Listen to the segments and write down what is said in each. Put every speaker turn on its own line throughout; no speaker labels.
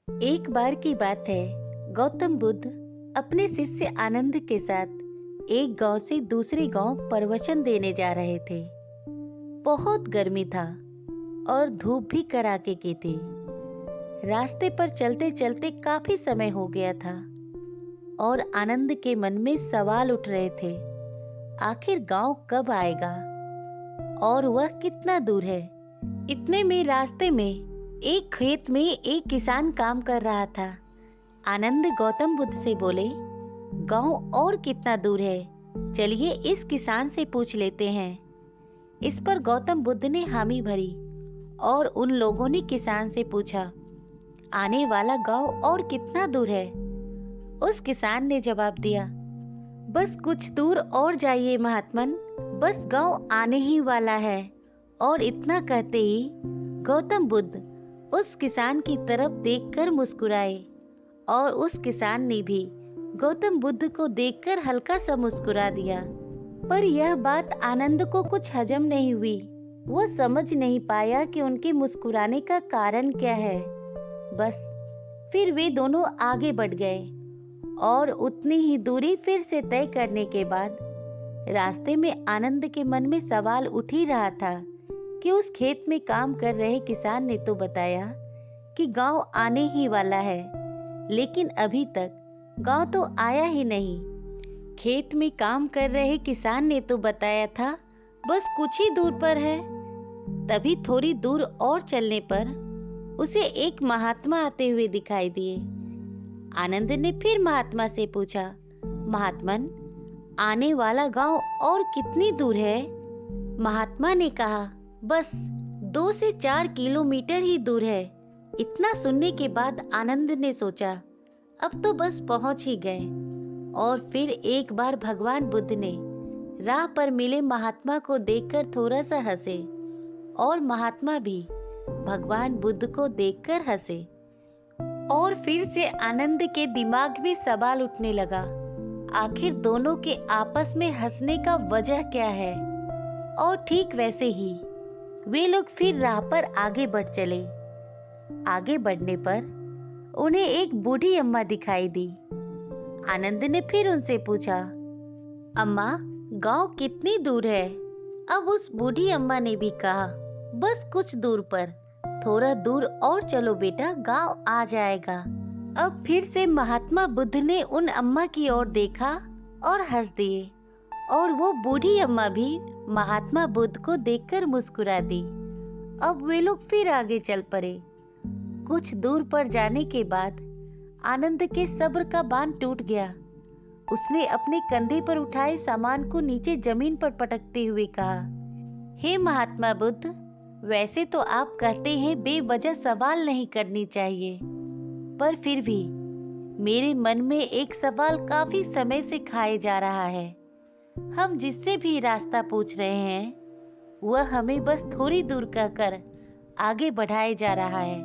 एक बार की बात है। गौतम बुद्ध अपने शिष्य आनंद के साथ एक गांव से दूसरे गांव प्रवचन देने जा रहे थे। बहुत गर्मी था और धूप भी कड़ाके की थी। रास्ते पर चलते चलते काफी समय हो गया था और आनंद के मन में सवाल उठ रहे थे। आखिर गांव कब आएगा और वह कितना दूर है। इतने में रास्ते में एक खेत में एक किसान काम कर रहा था। आनंद गौतम बुद्ध से बोले, गांव और कितना दूर है, चलिए इस किसान से पूछ लेते हैं। इस पर गौतम बुद्ध ने हामी भरी और उन लोगों ने किसान से पूछा, आने वाला गांव और कितना दूर है। उस किसान ने जवाब दिया, बस कुछ दूर और जाइए महात्मन, बस गांव आने ही वाला है। और इतना कहते ही गौतम बुद्ध उस किसान की तरफ देखकर मुस्कुराए और उस किसान ने भी गौतम बुद्ध को देखकर हल्का सा मुस्कुरा दिया। पर यह बात आनंद को कुछ हजम नहीं हुई। वो समझ नहीं पाया कि उनके मुस्कुराने का कारण क्या है। बस फिर वे दोनों आगे बढ़ गए और उतनी ही दूरी फिर से तय करने के बाद रास्ते में आनंद के मन में सवाल उठ ही रहा था कि उस खेत में काम कर रहे किसान ने तो बताया कि गांव आने ही वाला है, लेकिन अभी तक गांव तो आया ही नहीं। खेत में काम कर रहे किसान ने तो बताया था बस कुछ ही दूर पर है। तभी थोड़ी दूर और चलने पर उसे एक महात्मा आते हुए दिखाई दिए। आनंद ने फिर महात्मा से पूछा, महात्मन, आने वाला गांव और कितनी दूर है। महात्मा ने कहा, बस 2 से 4 किलोमीटर ही दूर है। इतना सुनने के बाद आनंद ने सोचा, अब तो बस पहुंच ही गए। और फिर एक बार भगवान बुद्ध ने राह पर मिले महात्मा को देखकर थोड़ा सा हंसे और महात्मा भी भगवान बुद्ध को देखकर हंसे। और फिर से आनंद के दिमाग में सवाल उठने लगा, आखिर दोनों के आपस में हंसने का वजह क्या है। और ठीक वैसे ही वे लोग फिर राह पर आगे बढ़ चले। आगे बढ़ने पर उन्हें एक बूढ़ी अम्मा दिखाई दी। आनंद ने फिर उनसे पूछा, अम्मा, गांव कितनी दूर है। अब उस बूढ़ी अम्मा ने भी कहा, बस कुछ दूर पर, थोड़ा दूर और चलो बेटा, गांव आ जाएगा। अब फिर से महात्मा बुद्ध ने उन अम्मा की ओर देखा और हंस दिए और वो बूढ़ी अम्मा भी महात्मा बुद्ध को देखकर मुस्कुरा दी। अब वे लोग फिर आगे चल पड़े। कुछ दूर पर जाने के बाद आनंद के सब्र का बांध टूट गया। उसने अपने कंधे पर उठाए सामान को नीचे जमीन पर पटकते हुए कहा, हे महात्मा बुद्ध, वैसे तो आप कहते हैं बेवजह सवाल नहीं करनी चाहिए, पर फिर भी मेरे मन में एक सवाल काफी समय से खाए जा रहा है। हम जिससे भी रास्ता पूछ रहे हैं वह हमें बस थोड़ी दूर कहकर आगे बढ़ाए जा रहा है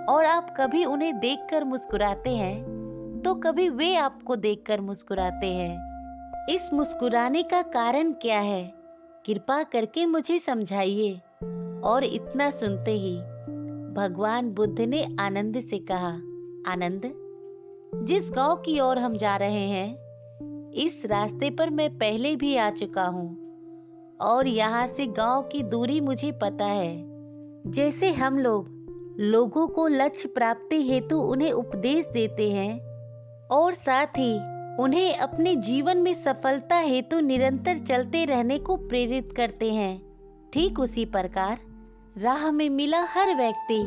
और आप कभी उन्हें देखकर मुस्कुराते हैं तो कभी वे आपको देखकर मुस्कुराते हैं। इस मुस्कुराने का कारण क्या है, कृपा करके मुझे समझाइए। और इतना सुनते ही भगवान बुद्ध ने आनंद से कहा, आनंद, जिस गांव की ओर हम जा रहे हैं इस रास्ते पर मैं पहले भी आ चुका हूँ और यहाँ से गांव की दूरी मुझे पता है। जैसे हम लोगों को लक्ष्य प्राप्ति हेतु उन्हें उपदेश देते हैं और साथ ही उन्हें अपने जीवन में सफलता हेतु निरंतर चलते रहने को प्रेरित करते हैं, ठीक उसी प्रकार राह में मिला हर व्यक्ति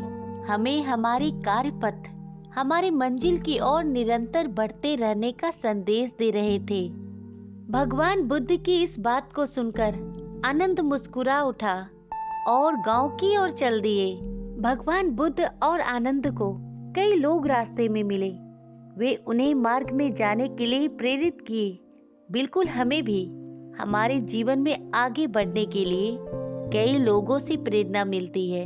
हमें हमारी कार्य पथ, हमारी मंजिल की ओर निरंतर बढ़ते रहने का संदेश दे रहे थे। भगवान बुद्ध की इस बात को सुनकर आनंद मुस्कुरा उठा और गांव की ओर चल दिए। भगवान बुद्ध और आनंद को कई लोग रास्ते में मिले। वे उन्हें मार्ग में जाने के लिए प्रेरित किए। बिल्कुल हमें भी हमारे जीवन में आगे बढ़ने के लिए कई लोगों से प्रेरणा मिलती है।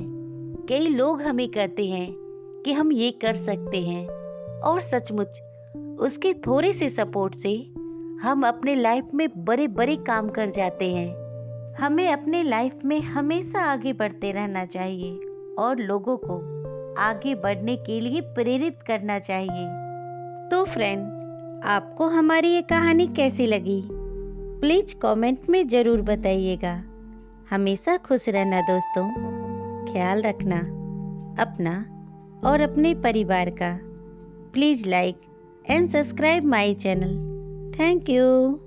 कई लोग हमें कहते हैं कि हम ये कर सकते हैं और सचमुच उसके थोड़े से सपोर्ट से हम अपने लाइफ में बड़े बड़े काम कर जाते हैं। हमें अपने लाइफ में हमेशा आगे बढ़ते रहना चाहिए और लोगों को आगे बढ़ने के लिए प्रेरित करना चाहिए। तो फ्रेंड, आपको हमारी ये कहानी कैसी लगी? प्लीज कमेंट में ज़रूर बताइएगा। हमेशा खुश रहना दोस्तों। ख्याल रखना अपना और अपने परिवार का। Please like and subscribe my channel. Thank you.